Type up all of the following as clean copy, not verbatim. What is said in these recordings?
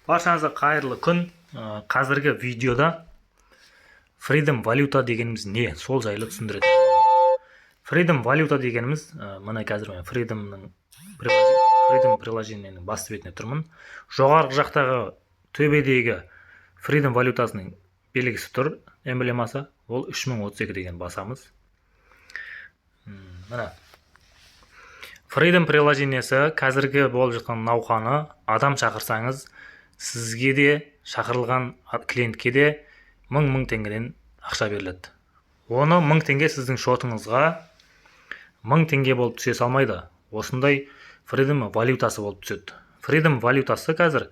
Баршаңызға қайырлы күн. Қазіргі видеода Freedom Valuta дегеніміз не? Сол жайлы түсіндіреді. Freedom Valuta дегеніміз, мына қазір мен Freedom приложениенің басты бетіне тұрмын. Жоғарғы жақтағы төбедегі Freedom Valutasының белгісі тұр, эмблемасы. Ол 3032 деген басамыз. Мына Freedom приложениесі қазіргі болып жатқан науқаны адам шақырсаңыз, сізге де шақырылған клиентке де 1000 теңгеден ақша беріледі. Оны 1000 теңге сіздің шотыңызға 1000 теңге болып түсе салмайды. Осындай Freedom валютасы болып түседі. Freedom валютасы қазір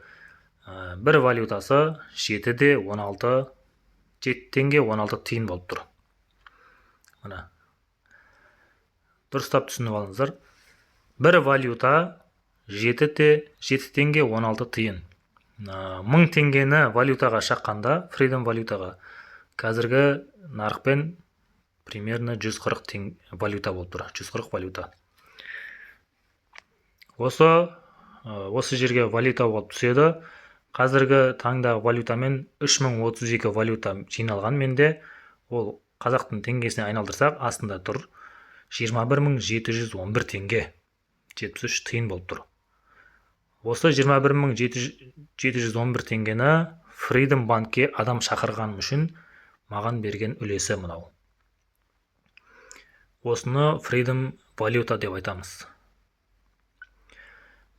бір валютасы 7 теңге 16 тиын болып тұр. Мына дұрыстап түсініп алыңыздар. Бір валюта 7 теңге 16 тиын. 1000 теңгені валютаға шаққанда, Freedom валютаға қазіргі нарықпен примерно 140 валюта болып тұр. 140 валюта. Осы жерге валюта болып түседі. Қазіргі таңдағы валютамен 3032 валюта жиналған. Менде ол қазақтың теңгесіне айналдырсақ, астында тұр 21711 теңге 73 тиын болып тұр. Осы 21711 теңгені Freedom банкке адам шақырғаным үшін маған берген үлесі мынау. Осыны Freedom валюта деп айтамыз.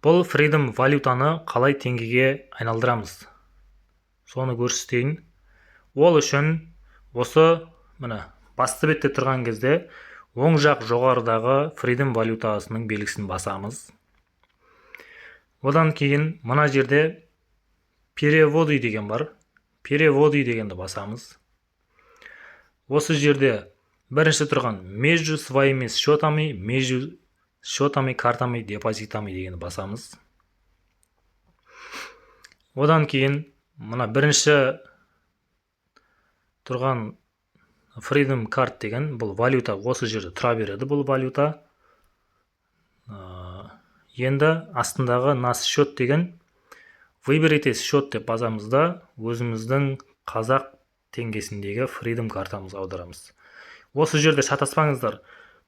Бұл Freedom валютаны қалай теңгеге айналдырамыз? Соны көрсетейін. Ол үшін осы мына басты бетте тұрған кезде оң жақ жоғарыдағы Freedom валютасының белгісін басамыз. Одан кейін мына жерде переводы деген бар. Переводы дегенді басамыз. Осы жерде бірінші тұрған между своими счетами, между счетами, картами, депозитами дегенді басамыз. Одан кейін мына бірінші тұрған Freedom карт деген бұл валюта осы жерде тұра береді. Бұл валюта енді астындағы нас счет деген выберите счет деп басамызда өзіміздің қазақ теңгесіндегі Freedom картамызға аударамыз. Осы жерде шатаспаңыздар.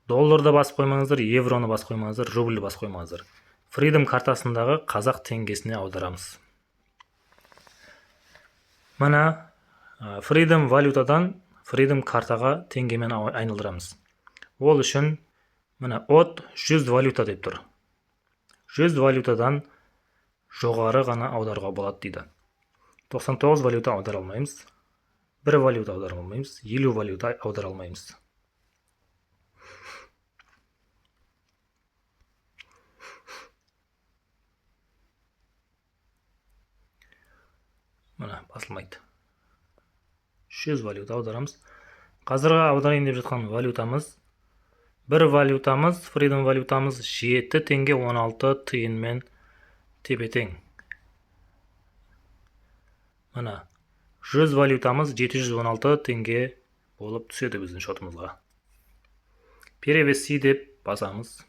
Долларды басып қоймаңыздар, евроны басып қоймаңыздар, рубльді басып қоймаңыздар. Freedom картасындағы қазақ теңгесіне аударамыз. Мына Freedom валютадан Freedom картаға теңгемен айналдырамыз. Ол үшін мына от 100 валюта деп тұр. 100 валютадан жоғары ғана аударуға болады дейді. 99 валюта аудара алмаймыз. 1 валюта аудара алмаймыз. 50 валюта аудара алмаймыз. Мына басылмайды. 100 валюта аударамыз. Қазіргі аударайын деп жатқан валютамыз, бір валютамыз, Freedom валютамыз 7 теңге 16 тиынмен тепе-тең. Мына 100 валютамыз 716 теңге болып түседі біздің шотымызға. Перевести деп басамыз.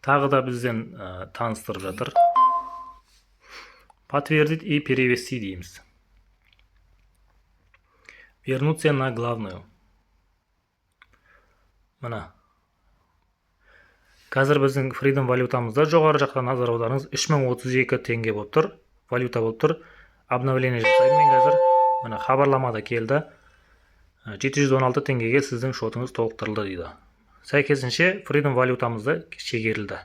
Тағы да бізден таныстырып жатыр. Подтвердить и перевести дейміз. Вернуться на главную. Мына қазір біздің Freedom валютамызда жоғары жақтан назар аударыңыз 3032 теңге болып тұр, валюта болып тұр. Обновление жасаймын мен қазір. Мына хабарламада келді. 716 теңгеге сіздің шотыңыз толықтырылды дейді. Сәйкесінше Freedom валютамызда шегерілді.